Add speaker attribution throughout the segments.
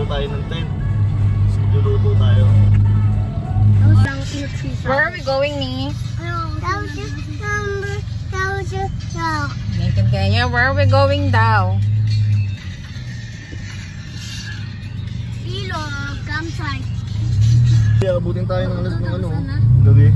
Speaker 1: tayo ng tent. Tapos magluluto tayo.
Speaker 2: Where are we going, ni? Naintindihan niya, where are we going daw?
Speaker 3: Ilog, campsite.
Speaker 1: Kaya abutin tayo ng alas ng ano, gabi.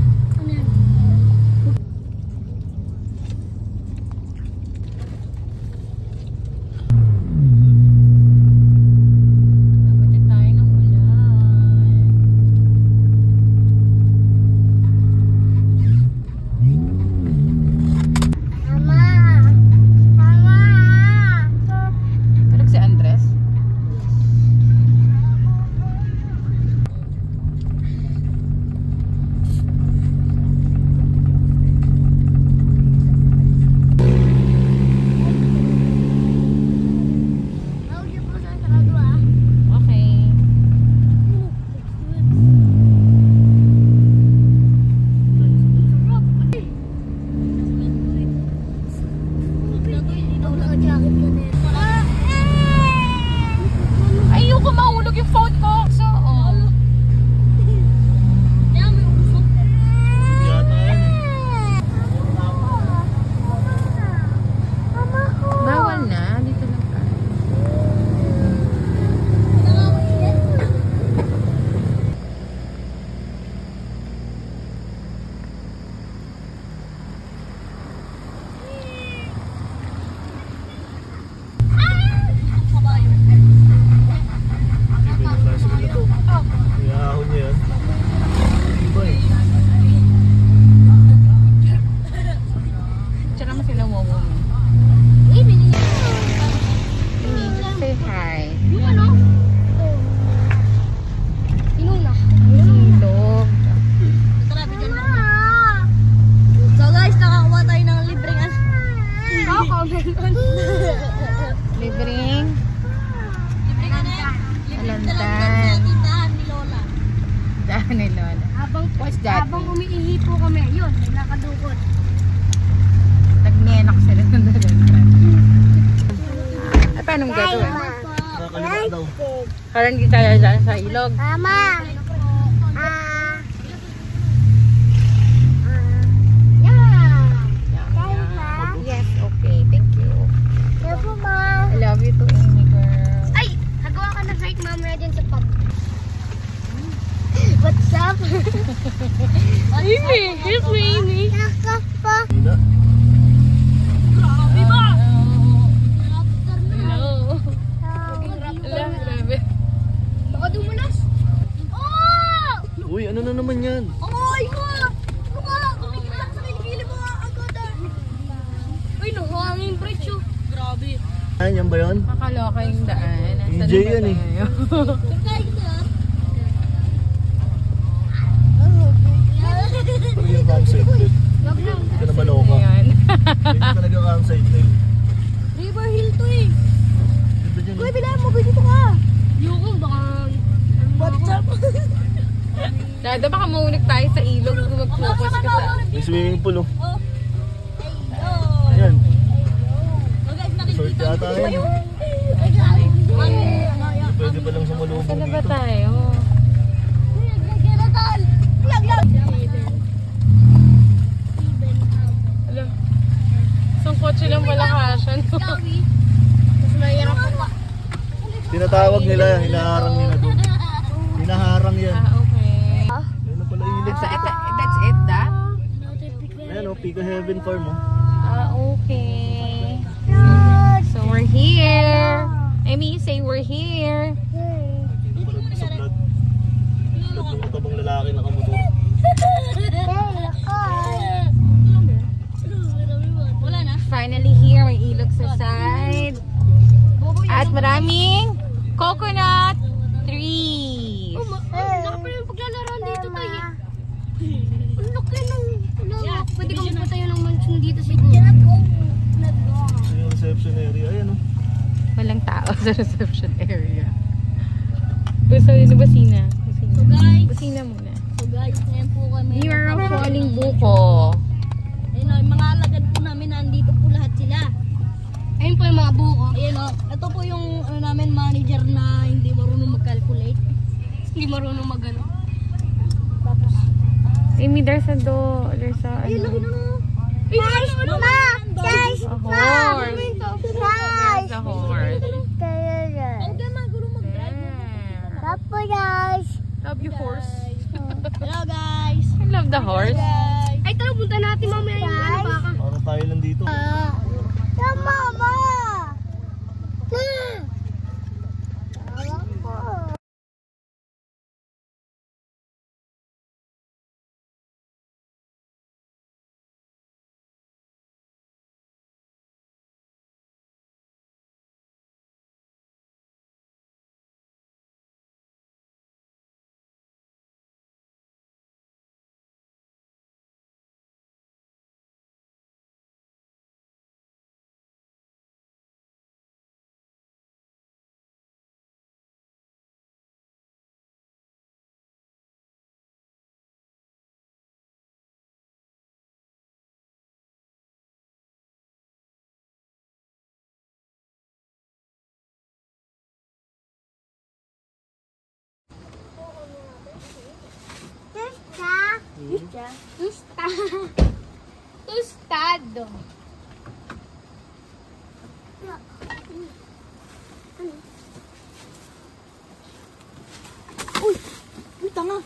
Speaker 3: Habang umiihi po kami, yun, nakadukot.
Speaker 2: Nagnenak sila ng dalantan. Ay, paano gagawin?
Speaker 1: Nakakalimutan daw.
Speaker 2: Parang hindi tayo dyan sa ilog.
Speaker 3: Mama!
Speaker 2: Yes, okay. Thank you.
Speaker 3: Yes, Ma.
Speaker 2: I love you too, Amy girl.
Speaker 3: Ay! Nagawa ka na fake mamaya din sa pub. What's up?
Speaker 2: Amy! Here's me, Amy!
Speaker 3: Nakapa.
Speaker 1: Hindi na.
Speaker 3: Grabe ba?
Speaker 2: Hello. Grabe.
Speaker 3: Baka dumulas. Oh!
Speaker 1: Uy, ano na naman yan?
Speaker 3: Ay, ma! Kumigil lang sa kilikili mo agad. Uy, nahangin presyo. Grabe.
Speaker 1: Ayan, yan ba yun?
Speaker 2: Makaloka yung daan. Nasaan
Speaker 1: EJ
Speaker 2: na
Speaker 1: yan eh.
Speaker 2: tayo?
Speaker 3: Kaya ito ah.
Speaker 1: Pero yung campsite din. Hindi ka na maloka.
Speaker 2: Ayan.
Speaker 1: Hindi talaga campsite din.
Speaker 3: River Hill to eh.
Speaker 1: Ganda dyan.
Speaker 3: Kuya, bilaan mo, pwede ito ka. Yung baka... What's up?
Speaker 2: Dada, baka maunik tayo sa ilog kung mag-focus ka sa...
Speaker 1: May swimming pool oh.
Speaker 3: Oh.
Speaker 1: Ayan.
Speaker 3: Oh guys, nakikita.
Speaker 1: Resort yata yan. Pwede pa lang sumalubong
Speaker 2: Saan na ba
Speaker 1: dito.
Speaker 2: tayo? Alam, isang kotse lang pala kasya, no?
Speaker 3: Mas mahirap pa.
Speaker 1: Tinatawag nila, hinaharang nila doon. Hinaharang yan.
Speaker 2: Ah, okay.
Speaker 1: Ayan na pala ilog.
Speaker 2: That's it, da?
Speaker 1: Ayan o, Pico Heaven Farm oh.
Speaker 2: Ah, okay. So we're here. Amy, say we're here.
Speaker 1: Sa vlog. Vlog ng matabang lalaki na kamotor.
Speaker 3: Wala na.
Speaker 2: Finally here, may ilog sa side. At maraming coconut trees.
Speaker 3: Naka pala yung paglalaroan dito tayo. Ang laki ng lawak. Pwede kang pupunta yun ng mansion dito siguro.
Speaker 1: Ito yung reception area. Ayan oh.
Speaker 2: Walang tao sa reception area. Gusto nyo basina?
Speaker 3: So guys,
Speaker 2: Basina muna.
Speaker 3: ngayon po kami.
Speaker 2: We are falling buko.
Speaker 3: Ayun o, yung mga alagad po namin, nandito po lahat sila. Ayun po yung mga buko. Ayun o, ito po yung ano namin, manager na hindi marunong mag-calculate. Hindi marunong mag-ano. Tapos,
Speaker 2: Amy, there's a ano.
Speaker 3: laki na. Guys, ma! Guys,
Speaker 2: A horse.
Speaker 3: Guys!
Speaker 2: There's a horse.
Speaker 3: Huwag ka magulong mag-drive.
Speaker 2: Yeah.
Speaker 3: Tapo, guys!
Speaker 2: Love you, horse.
Speaker 3: Hello, guys!
Speaker 2: I love the horse.
Speaker 3: Ay, tara, punta natin mamaya yung ano baka.
Speaker 1: Parang tayo lang dito.
Speaker 3: Mama! Tostado. Uy! Uy, tanga!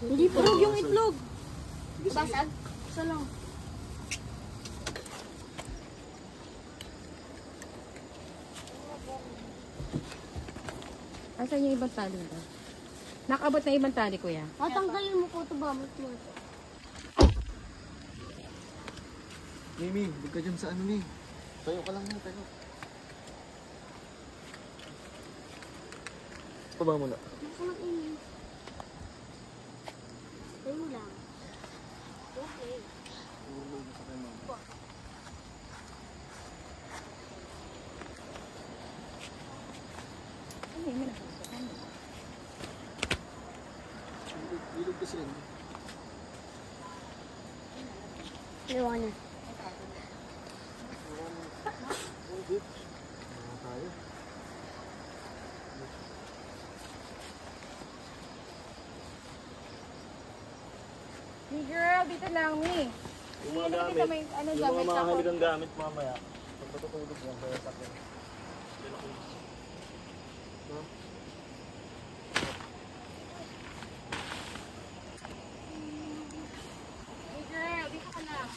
Speaker 3: Hindi pa. Yung itlog. Basag? Isa lang.
Speaker 2: Asan yung ibang tali ko? Nakabot na ibang tali, kuya.
Speaker 3: Tatanggalin mo po ito ba? Mas
Speaker 1: Mimi, huwag ka dyan sa ano ni. Tayo ka lang na, tayo. Paba muna.
Speaker 3: masarap ini. Tayo lang. Okay.
Speaker 2: Ay, may nakasukan.
Speaker 1: Ilog kasi yan.
Speaker 3: Iwan na.
Speaker 1: Tayo.
Speaker 2: Hey girl, dito lang, Mi.
Speaker 1: Yung mga
Speaker 2: Hindi
Speaker 1: gamit,
Speaker 2: kita may- ano,
Speaker 1: yung
Speaker 2: gamit
Speaker 1: mga
Speaker 2: ako.
Speaker 1: mahalagang gamit mamaya. Pag matutulog yan, kaya sakit.
Speaker 2: Hey girl, dito ka lang.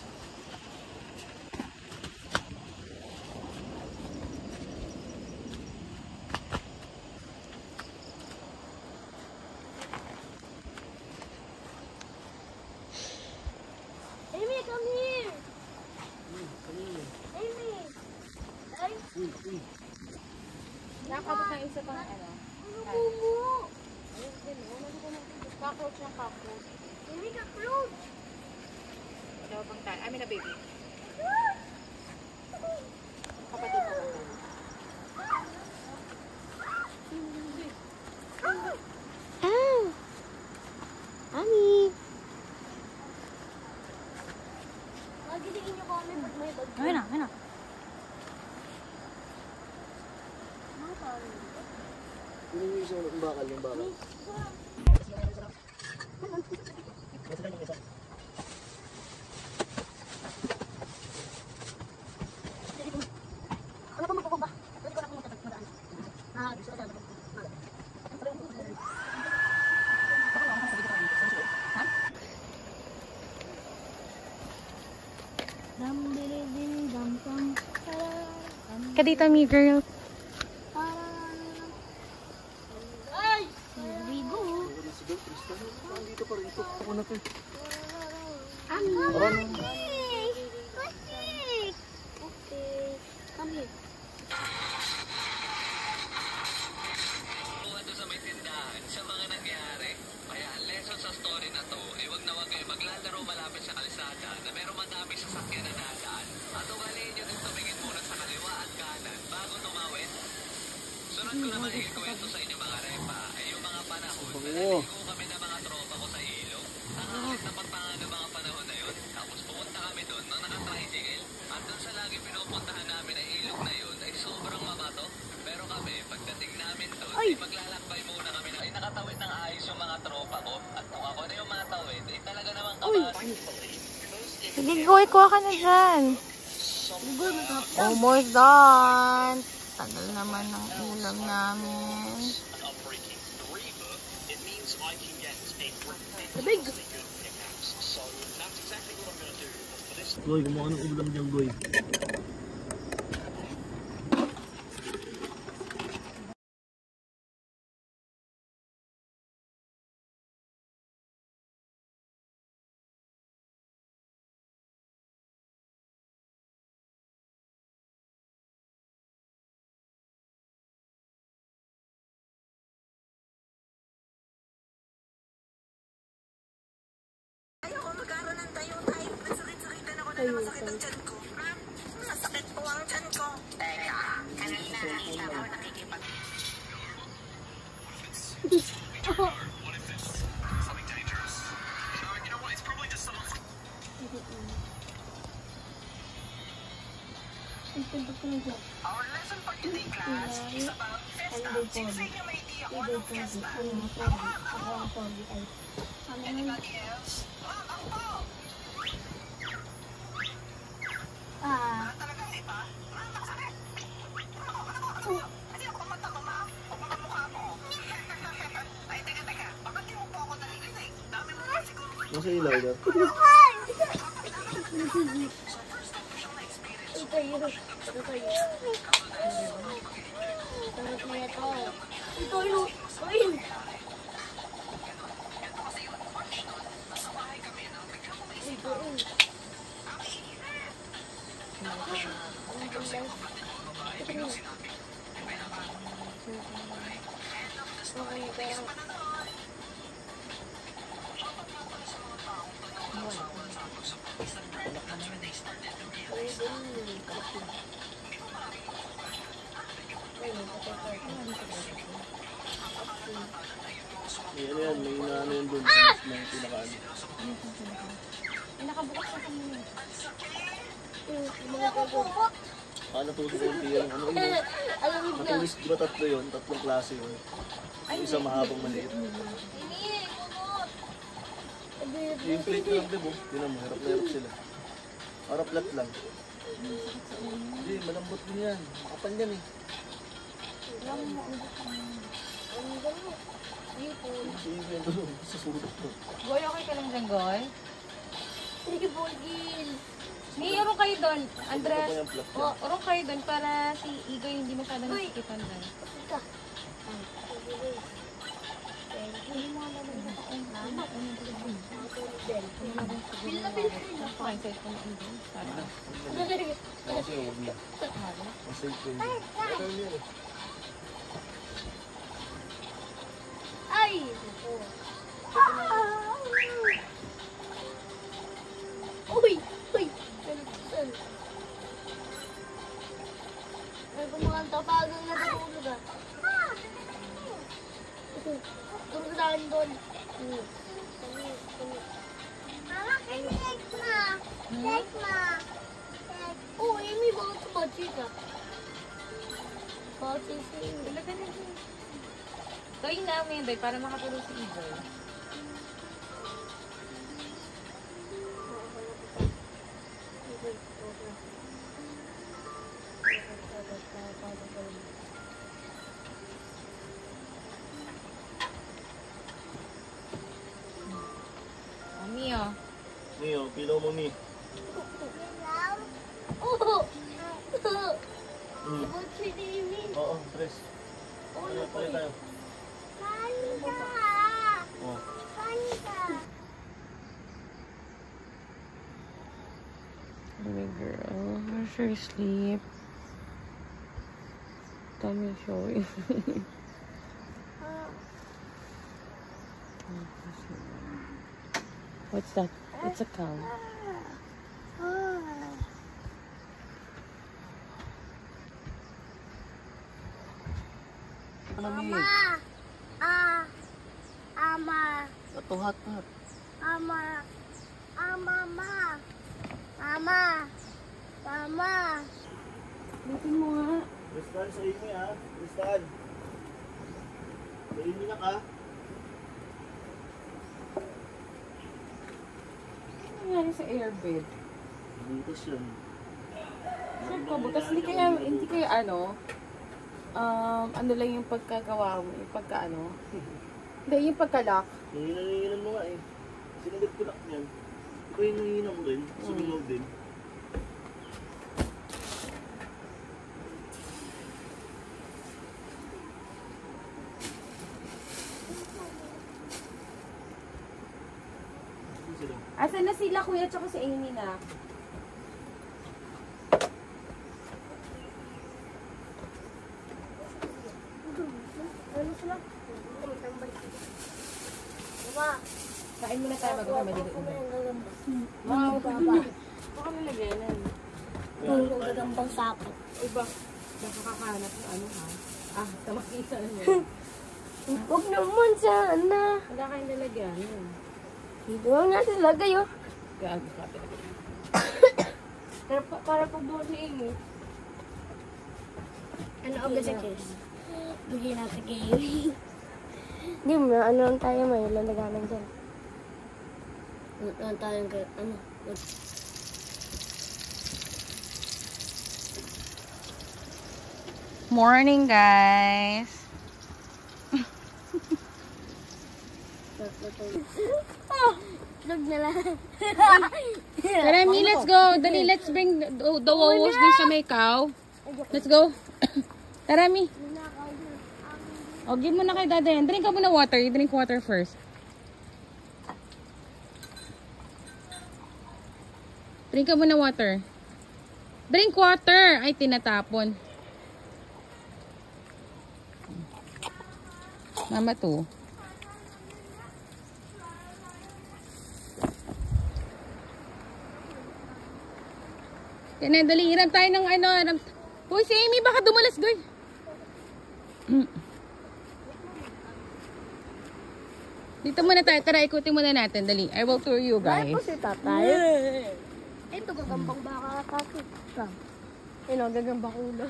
Speaker 3: Amy, come here! Amy! Ay,
Speaker 2: Nakabot na isa pang ano.
Speaker 3: ano po mo?
Speaker 2: Cockroach ng cockroach.
Speaker 3: Amy, ka-close!
Speaker 2: Ito pang tali. I mean, a baby. Kapatid ko ba?
Speaker 3: Ah! Ami! Magiging niyo kami pag may bag.
Speaker 2: Ayun na, ayun na.
Speaker 1: Yun yung isa ng bakal, yung bakal.
Speaker 3: Ano ba magkukumba? Pwede ko na pumunta magdaan. Ah, gusto ko talaga. Dam dili din dam dam.
Speaker 2: Ka dito, Mi girl.
Speaker 3: Ay! Bigo.
Speaker 1: Dito pa rin ito. Ako na ito.
Speaker 3: Ano?
Speaker 1: Parang-
Speaker 3: Okay. Come here.
Speaker 4: Doon sa may tindahan sa mga nangyari. Kaya ang lesson sa story na to, wag na wag kayo maglalaro malapit sa kalsada na meron madaming sasakyan na dadaan. At ugaliin nyo din tumingin muna sa kaliwa at kanan bago tumawid. Sunod ko naman ikwento sa inyo mga repa ay yung mga panahon na naligo kami ng mga tropa ko sa ilog. Nakakit na patangan ng mga panahon na yun. Tapos pumunta kami doon nang naka-tricycle. At doon sa lagi pinupuntahan namin na ilog na yun ay sobrang mabato. Pero kami, pagdating kung ako na yung matawid, eh talaga naman kapag...
Speaker 2: Sige, Goy, kuha ka na dyan. Almost done. Tagal naman ng ulam namin.
Speaker 1: Goy, gumawa ng ulam dyan, Goy.
Speaker 5: Ayoko magkaroon ng tayo-tayo. Sakit-sakitan ako na masakit ang tiyan ko. Masakit po ang tiyan ko. Teka, kanina nakita ko nakikipag... Our lesson for today, class, is about Fiesta. Sino sa inyo may idea kung anong Fiesta? Anybody else? Ako po! Talaga, di ba? Masakit! Ano? Hindi ako kumanta ko, ma'am. Huwag mo kamukha ko. Ay, teka. Bakit di mo po ako narinig? Dami mo nga siguro.
Speaker 1: Nasa ilaw na. Yan, may inaano yun doon. May pinakaano.
Speaker 2: Nakabukas na kami.
Speaker 1: Natuto konti yan. Ano yun? Matulis, di ba tatlo yun? Tatlong klase yun. Yung isa mahabang maliit. Yung plate lang, diba? Tinan mo, hirap na hirap sila. Harap lat lang. Hindi, malambot din yan. Makapal yan eh. Sige yan doon, sa sulok to.
Speaker 2: Goy, okay ka lang dyan, Goy?
Speaker 3: Sige, Bolgin.
Speaker 2: May urong kayo doon, Andres.
Speaker 1: Ano ba yung plot yan?
Speaker 2: Urong kayo doon para si Igoy hindi masyadong nasikipan doon.
Speaker 3: Ika. Pil na pil.
Speaker 2: Fine, sa ito na Igoy.
Speaker 1: Kasi huwag na. Masave ko yun. Ito yun eh.
Speaker 3: Ay! Uy! Uy! Sal. Ay, kumakanta pa hanggang natutulog ah. Tulog sa akin doon. Mama, can you take ma? Take ma. Oh, Amy, bakit tumatsi ka? Bakit sisi?
Speaker 2: Ilaga na dyan. Gawin namin, Doy, para makatulog si Igoy. Mami, oh.
Speaker 1: Mio, pilaw mo, Mi.
Speaker 3: Oh!
Speaker 1: Hmm.
Speaker 3: Bakit si Amy?
Speaker 1: Oo, tres. Ano, palit tayo. Oh.
Speaker 2: Baby girl, where's your sleep? Tummy showing. What's that? It's a cow.
Speaker 1: Mama!
Speaker 3: Ama!
Speaker 1: Ito hot.
Speaker 3: Ama! Mama! Mama!
Speaker 2: Bitin mo nga.
Speaker 1: Tristan, sa inyo ha. Tristan. Sa inyo na ka.
Speaker 2: tayo sa airbed.
Speaker 1: Butas yan.
Speaker 2: Sure ko, butas hindi kaya ano lang yung pagkagawa mo, yung pagka hindi, yung pagka-lock.
Speaker 1: Nanginginan mo nga eh. Sinagad ko lang yan. Ikaw yung nanginginan mo rin. Sumigaw din. Sino?
Speaker 2: Asan na sila kuya tsaka si Amy na?
Speaker 3: Ano sila? Mama,
Speaker 2: Kain muna tayo
Speaker 3: ako
Speaker 2: mag-umaligod.
Speaker 3: na yung gagamba.
Speaker 2: Wow, baba. Baka nalagyanan.
Speaker 3: Yung gagambang sapo.
Speaker 2: Iba, nakakahanap ng ano ha? Tamakita na niya.
Speaker 3: Huwag naman sana.
Speaker 2: Wala kayong lalagyanan.
Speaker 3: Dito lang natin lagay oh.
Speaker 2: Gago ka talaga. Pero para pag doon si Amy.
Speaker 3: Ano ako sa kiss? Bigyan natin kay Harry. Hindi mo na, ano tayo may lalaganan dyan. Ano tayo kay, ano?
Speaker 2: Morning guys!
Speaker 3: Vlog na lang.
Speaker 2: Tara Mi, let's go! Dali, let's bring the wawos din sa may cow. Let's go! Tara Mi! O, give mo na kay Dada yan. Drink ka muna water. You drink water first. Drink ka muna water. Drink water! Ay, tinatapon. Mama to. Kaya dali, hirap tayo ng ano. Uy, si Amy, baka dumalas doon. Dito muna tayo. Tara, ikutin muna natin. Dali. I will tour you guys.
Speaker 3: Ay po si tatay. Ito gagambang baka kasi. Ano, gagambang ulo.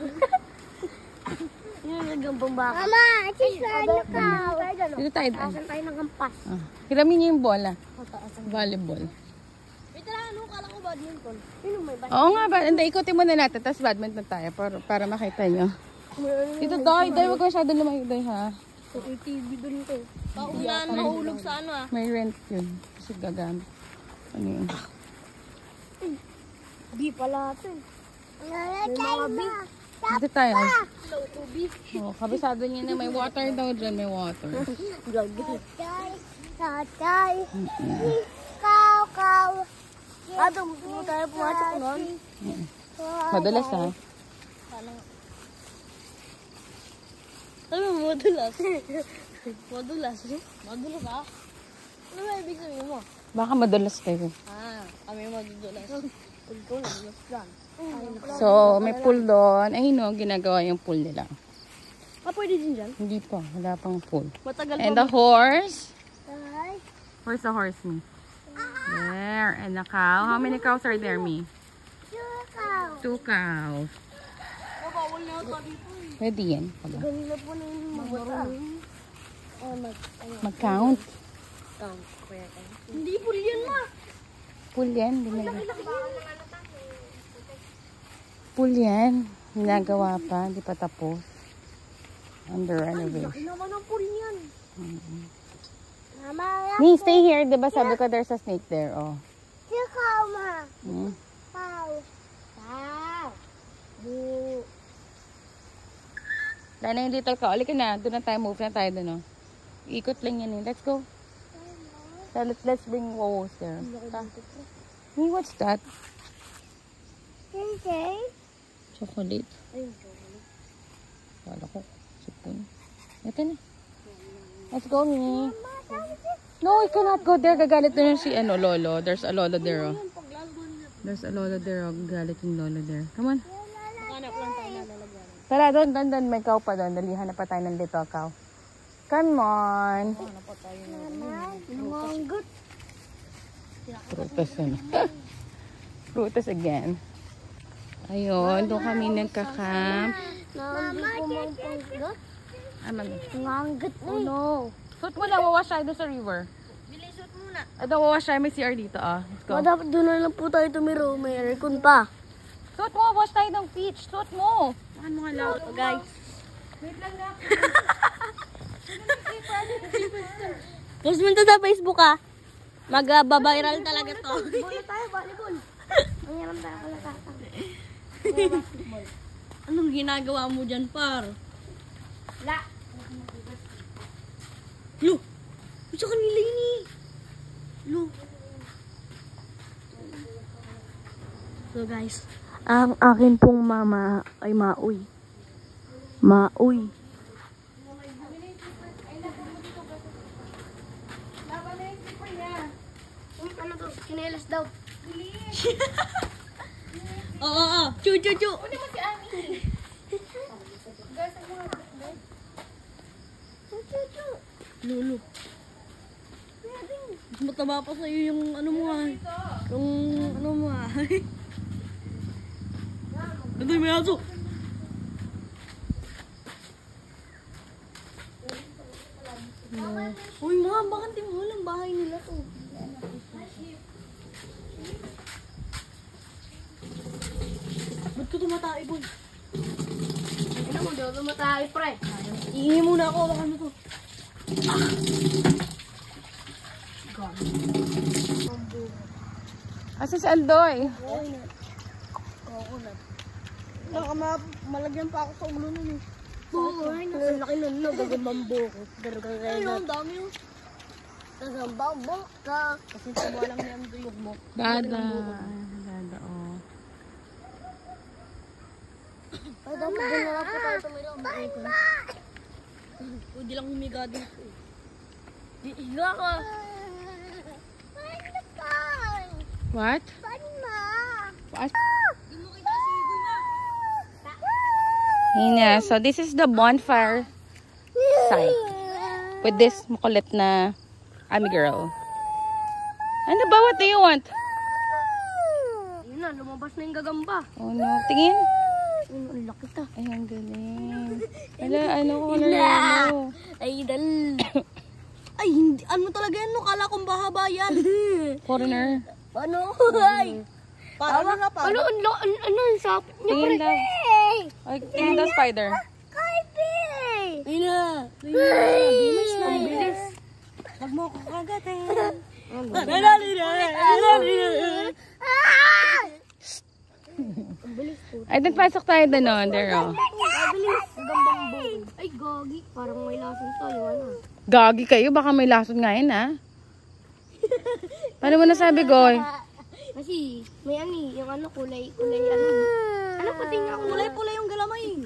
Speaker 3: Yung gagambang baka. Mama, ano ka?
Speaker 2: Dito tayo.
Speaker 3: Asan tayo ng kampas?
Speaker 2: Hiramin niyo yung bola. Volleyball.
Speaker 3: Wait lang, ano? Kala ko badminton. Sino may badminton?
Speaker 2: Oo nga ba? Hindi, ikutin muna natin. Tapos badminton tayo para makita nyo. Dito tayo. Dahil wag masyado lumayo tayo ha.
Speaker 3: So, TV dun ko. Baka na mahulog sa ano ah.
Speaker 2: May rent yun. Kasi gagamit. Ano yun?
Speaker 3: Di pala ito eh. May mga big.
Speaker 2: Dito tayo.
Speaker 3: Hello, tubig.
Speaker 2: Oh, kabisado niya na may water daw dyan. May water.
Speaker 3: Tatay. Kaw. Doon mo tayo pumasok nun.
Speaker 2: Madalas ha.
Speaker 3: Ano madulas? Madulas? Madulas ha? Ano ba ibig sabihin mo?
Speaker 2: Baka madalas kayo.
Speaker 3: Kami madudulas. Ikaw na, mas dyan.
Speaker 2: So, may pool doon. Ay no, ginagawa yung pool nila.
Speaker 3: Pwede din dyan?
Speaker 2: Hindi pa. Wala pang pool.
Speaker 3: Matagal
Speaker 2: And the horse.
Speaker 3: Tay.
Speaker 2: Where's the horse, Me? There. And the cow. How many cows are there, Me? 2 cows.
Speaker 3: Bawal na ito dito eh.
Speaker 2: Pwede yan.
Speaker 3: Ganila po na yung magbata.
Speaker 2: Mag-count.
Speaker 3: Hindi po yan ma.
Speaker 2: Pool yan. Pool yan. Ginagawa pa. Hindi pa tapos. Under renovation.
Speaker 3: Laki naman ang pool yan. Mama,
Speaker 2: Me, stay here. Diba sabi ko there's a snake there. Oh.
Speaker 3: ikaw ma.
Speaker 2: Hmm?
Speaker 3: Pau.
Speaker 2: Dahil na yung little cow. Alika na. Doon na tayo. Move na tayo doon. Oh. Ikot lang yan. Let's go. So, let's bring Wowos there. Hey, what's that? Chocolate. Wala ko. Sipon. Ito na. Let's go, Me. No, we cannot go there. Gagalit na si Lolo. There's a Lolo there. Oh. There's a Lolo there. Oh. Gagalit yung Lolo there. Come on.
Speaker 3: Hanap lang tayo na lalagyan.
Speaker 2: Tara, doon. May cow pa doon. Dalihan na pa tayo ng little cow. Come on.
Speaker 3: Manggut.
Speaker 2: Prutas ano. Prutas again. Ayun, doon kami nagka-camp.
Speaker 3: Mama, manggut.
Speaker 2: Ah,
Speaker 3: Manggut na. Oh no.
Speaker 2: Suot mo lang, wawash tayo doon sa river.
Speaker 3: Bilisot mo
Speaker 2: Ito, wawash tayo. May CR dito, ah. Let's go.
Speaker 3: Dapat doon na lang po tayo tumiro. May aircon pa.
Speaker 2: Suot mo, wash tayo ng peach. Suot mo. Ano nga lang.
Speaker 3: Guys.
Speaker 2: Wait lang na.
Speaker 3: Post mo to sa Facebook ah. Mag-viral talaga to. Bola tayo, volleyball. Ang yaram tayo kalakatan. Anong ginagawa mo dyan, par? La. Lo. Sa kanila yun eh. Lo. So guys. Ang akin pong mama ay Mauy. Mauy. Ano to? Kinelas daw. Oo. Chu. Ano mo si Ami? Lulu. Mas mataba pa sa'yo yung ano mo ah. Yung ano mo ah. Ito may aso. Uy mga, bakit di mo lang bahay nila to? Ba't ko tumatay, boy? Ano mo, daw tumatay, pre. Iingi muna ako, baka mo to.
Speaker 2: Asa si Aldoy?
Speaker 3: Malagyan pa ako sa ulo nun eh. Oo, ay, ang laki nun, no, gagamambo ko. Ay, ang dami yun. Gagamambo ka. Kasi sabalang niya ang duyog mo.
Speaker 2: Dada, oh.
Speaker 3: Ay, dapat doon na lang po tayo tumira. Pwede lang humiga dito eh. Higa ka.
Speaker 2: What? What? Hina, so this is the bonfire site with this makulit na Ami girl. Ano ba? What do you want?
Speaker 3: Yun na, lumabas na yung gagamba.
Speaker 2: Oh no, tingin.
Speaker 3: Ang laki ta.
Speaker 2: Ay, ang galing. Wala, ano color ano?
Speaker 3: Ay, ay, hindi, ano talaga yan, no? Kala kong bahaba yan.
Speaker 2: Foreigner.
Speaker 3: Ano? Ay. Para ano na pa? Ano yung sapit niya?
Speaker 2: Tingin daw. Ay, tingin daw spider.
Speaker 3: Ay na. Bilis na. Bilis. Huwag mo ako kagatin.
Speaker 2: Ay, nagpasok tayo doon, no? There, oh.
Speaker 3: Bilis. Gambang boy. Ay, gogi. Parang may lason to. Yung ano.
Speaker 2: Gagi kayo, baka may lason nga yun, ha? Paano mo nasabi, Goy?
Speaker 3: Kasi, may ano yung ano, kulay, ano. Ano pati nga, kulay-kulay yung galamay.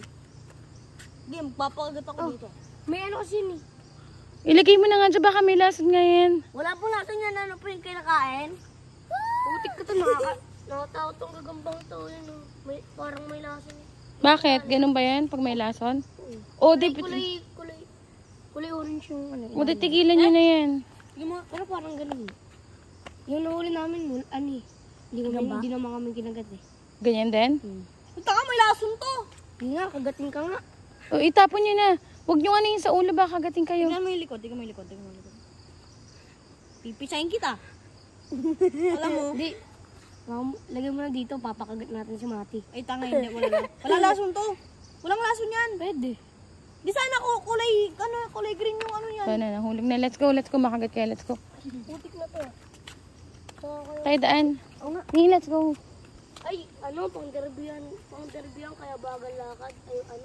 Speaker 3: Hindi, magpapakagat ako dito. May ano kasi ni.
Speaker 2: Ilagay mo na nga dyan, baka may lason nga yan.
Speaker 3: Wala po natin yan, ano po yung kinakain. Putik ka to, nakatawa tong gagambang to. Yun, oh. Parang may lason.
Speaker 2: Bakit? Ganun ba yan pag may lason? O, di,
Speaker 3: Kulay orange yung ano.
Speaker 2: o, di tigilan nyo na yan.
Speaker 3: Yung mga, pero parang ganun. Yung nahuli namin, ani. Hindi naman kami kinagat eh.
Speaker 2: Ganyan din?
Speaker 3: Punta ka, may lason to. Hindi nga, kagating ka nga.
Speaker 2: O, itapon nyo na. Huwag nyo ano yun sa ulo, baka kagating kayo.
Speaker 3: Tingnan mo yung likod, Pipisahin kita. Alam mo? Hindi. Lagay mo na dito, papakagat natin si Mati. Ay, tanga, hindi. Wala lason to. Walang lason yan. Pwede. Di sana ko kulay green yung ano yan.
Speaker 2: So, na, nahulog na. Let's go, makagat kayo, let's go.
Speaker 3: Putik na to.
Speaker 2: Tayo daan.
Speaker 3: Oo nga.
Speaker 2: Hey, let's go.
Speaker 3: Ay, ano, pang derbiyan kaya bagal lakad. Ay, ano,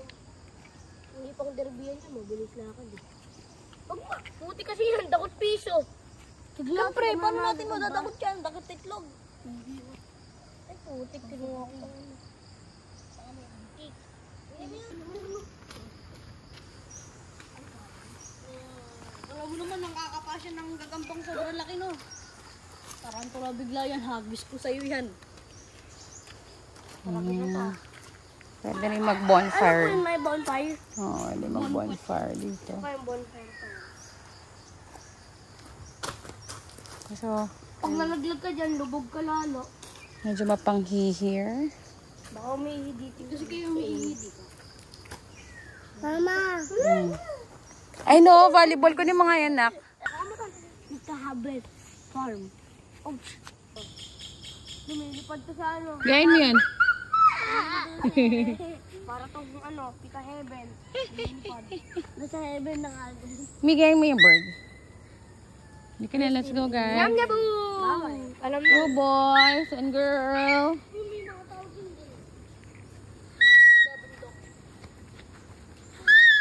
Speaker 3: hindi pang derbiyan yan, mabilis lakad eh. Wag ma, puti kasi yan, dakot piso. Siyempre, paano natin madadakot yan? Dakot titlog. Ay, putik, kinuha ko. Alam mo naman, nakakapasya ng gagambang sobrang laki, no? Tarantula bigla yan, hagis ko sa'yo yan.
Speaker 2: Yeah. Pwede rin mag-bonfire.
Speaker 3: Ano may bonfire?
Speaker 2: Oo, pwede mag-bonfire dito.
Speaker 3: Ano yung bonfire pa?
Speaker 2: So,
Speaker 3: Pag nalaglag ka dyan, lubog ka lalo.
Speaker 2: medyo mapanghihir.
Speaker 3: Baka umihi dito. Kasi kayo umihi dito. Mama!
Speaker 2: Ay no, volleyball ko ni mga yan, nak.
Speaker 3: Nagkahabit. farm. Ouch! Lumilipad to sa ano.
Speaker 2: Gayahin mo yan.
Speaker 3: Para tong ano, Pika Heaven. Lumilipad. Nasa heaven na nga.
Speaker 2: Gayahin mo yung bird. Hindi ka na, let's go guys.
Speaker 3: Yam yabu! Alam mo.
Speaker 2: Go boys and girl.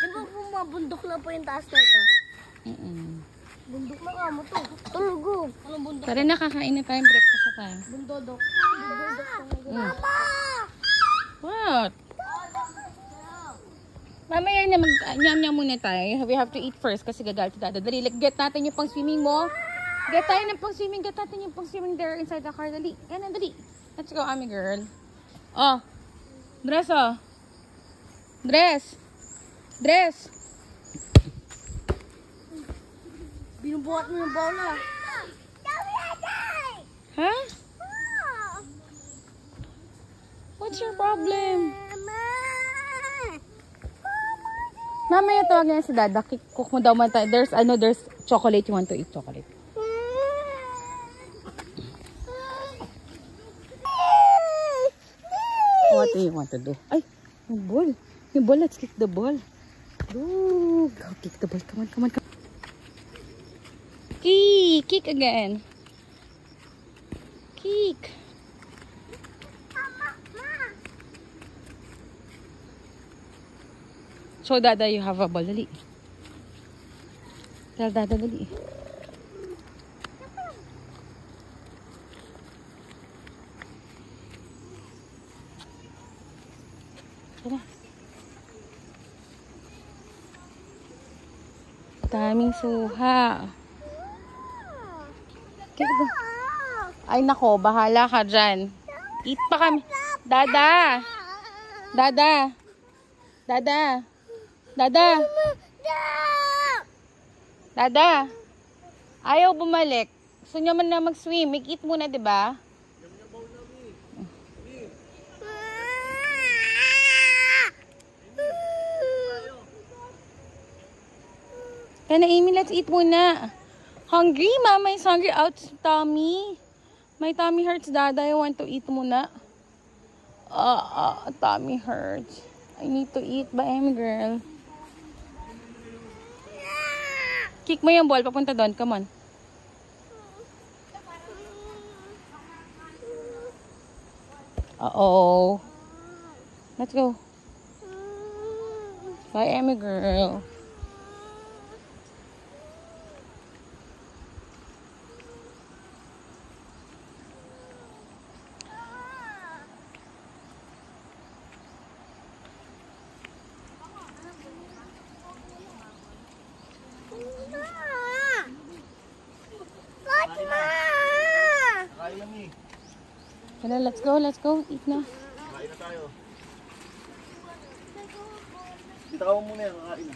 Speaker 3: Di ba kung mga bundok na po yung taas na ito? Bundok na nga mo to. Tulugo. Anong bundok?
Speaker 2: Tara na, kakain na tayong breakfast na tayo.
Speaker 3: Bundodok.
Speaker 2: Mama! What? Mamaya na mag-nyam-nyam muna tayo. We have to eat first kasi gagal si Dada. Dali, get natin yung pang swimming mo. Get tayo ng pang swimming. Get natin yung pang swimming there inside the car. Dali. Yan na, dali. Let's go, Ami girl. Oh. Dress, oh. Dress. Dress.
Speaker 3: Binubuhat mo yung bola.
Speaker 2: Ha? What's your problem? Mamaya tawagin na si Dada. Cook mo daw man tayo. There's chocolate. You want to eat chocolate? What do you want to do? Ay, yung ball. Yung ball, let's kick the ball. Go kick the ball. Come on, come on, come on. Kick again. Kick. Show Dada you have a ball. Dali. Tell Dada, dali. Tara. Daming suha. Ay nako, bahala ka dyan. Eat pa kami. Dada. Dada. Dada. Dada. Dada. Ayaw bumalik. Gusto niyo man na mag-swim. Mag-eat muna, di ba? Kaya na, Amy, let's eat muna. Hungry? Mama is hungry. Ouch, tummy. My tummy hurts, Dada. I want to eat muna. Tummy hurts. I need to eat ba, Amy girl? Kick mo yung ball. Papunta doon. Come on. Uh-oh. Let's go. Bye, Amy girl. Kaya, let's go, eat na.
Speaker 1: Kain na tayo. Kita ka muna yan, kakain na.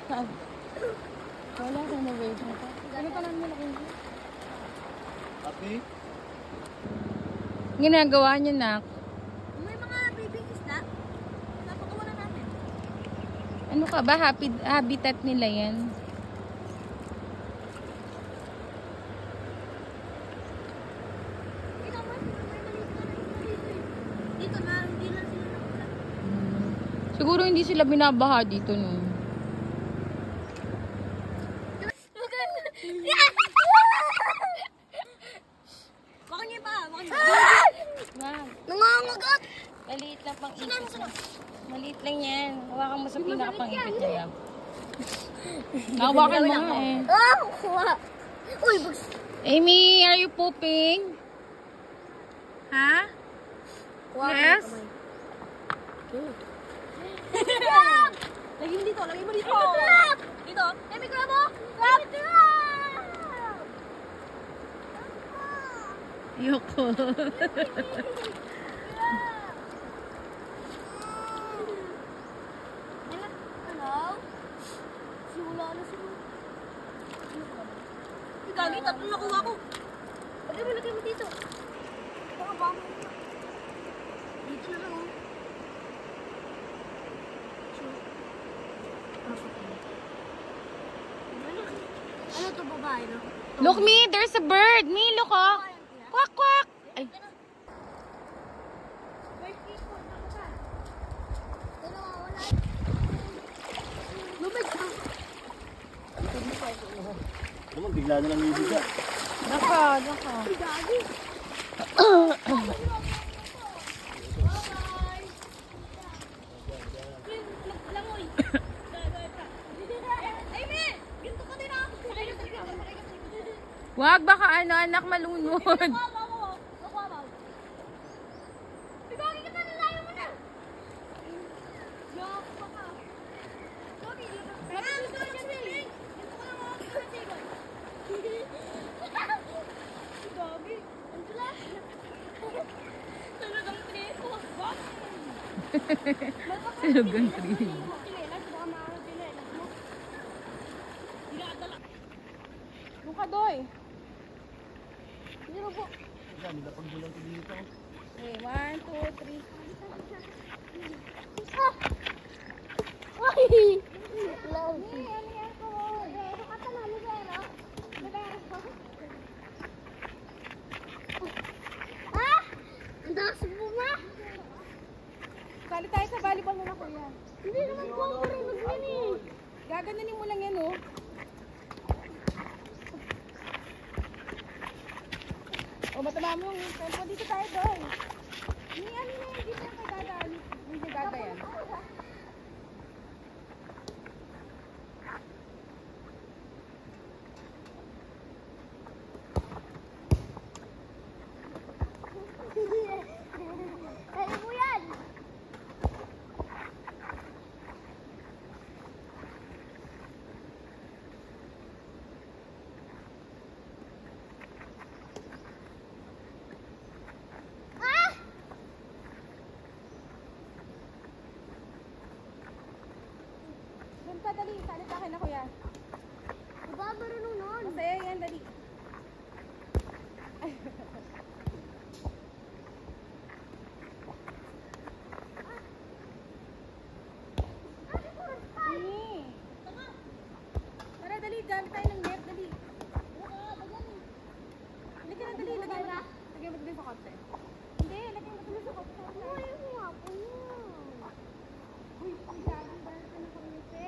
Speaker 2: Saan? Wala ka na wave mo pa. Ano pa naman nila kayo?
Speaker 1: Happy?
Speaker 2: Ginagawa niyo, nak.
Speaker 3: May mga babying isda. Napagawa na natin.
Speaker 2: Ano ka ba? Habitat nila yan.
Speaker 3: Dito, may maliit na dito eh. Dito na, hindi lang sila nakula.
Speaker 2: Siguro hindi sila binabaha dito, no?
Speaker 3: Maganda. Baka niya pa, baka niya.
Speaker 2: Wag.
Speaker 3: Nangangagat!
Speaker 2: Maliit lang pang ipit. Maliit lang yan. Hawakan mo sa pinakapang ipit niya. Hawakan mo nga eh.
Speaker 3: Ah, kuha. Uy, bags.
Speaker 2: Amy, are you pooping? Ha? Yes?
Speaker 3: Lagi mo dito, lagi mo dito. Dito. Eh, may crab mo? Crab!
Speaker 2: Ayoko.
Speaker 3: Hello? Simula na siguro. Gagi, tatlo nakuha ko. Lagay mo dito. Baka ba? Dito na lang, oh. Ano to, babae, no?
Speaker 2: Look, me, there's a bird. Me, look, oh. Quack, quack. Ay.
Speaker 3: Lumig ka.
Speaker 1: Naman, bigla na lang yung biga.
Speaker 2: Naka.
Speaker 3: Gagi.
Speaker 2: Wag, baka anak malunod. Silugan tree. Luka, doy. Okay, 1, 2, 3.
Speaker 3: Ay! Ah! Ang taas mo ba?
Speaker 2: Sali tayo sa volleyball na kuya.
Speaker 3: Hindi naman po ako marunong yan eh.
Speaker 2: Gaganunin mo lang yan, oh. O, matama mo yung tempo. Dito tayo doon. Hindi, ano na yan. Dito yung dadaan. Hindi dadayan.
Speaker 3: Kaya mo yan!
Speaker 2: Doon ka, dali. Sali sa akin na kuya.
Speaker 3: Diba marunong nun?
Speaker 2: Masaya yan, dali. Ini. Tara, dali. Gamit tayo ng net. Dali. Lagyan na, dali. Lagyan mo din sa konti. Hindi, lagyan mo din sa konti.
Speaker 3: Uy, huwag po yun.
Speaker 2: Uy, galing ba ka na pangiti?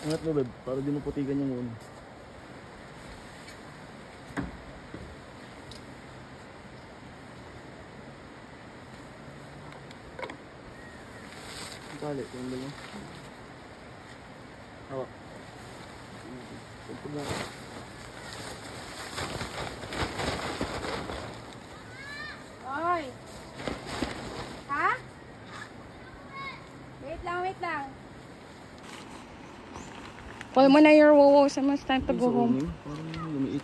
Speaker 1: Angat mo, babe, para di mo putigan yung uno. Ang tali, yung dalawa. Hawak. Tumpag na.
Speaker 2: Oy! Ha? Wait lang, wait lang. Call mo na your wowo. It's time to go home.
Speaker 1: Parang lumiit.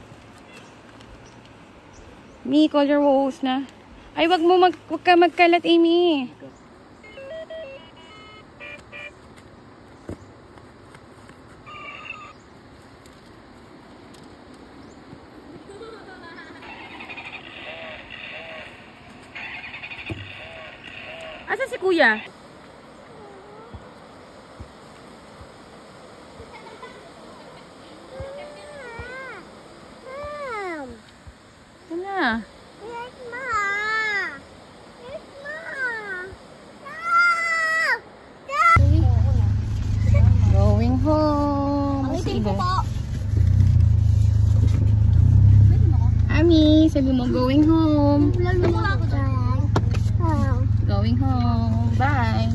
Speaker 2: Mi, call your wows na. Ay, wag ka magkalat, Amy. Asa si Kuya? Wala. Going home. Ami, sabi mo going home. Going home. Bye.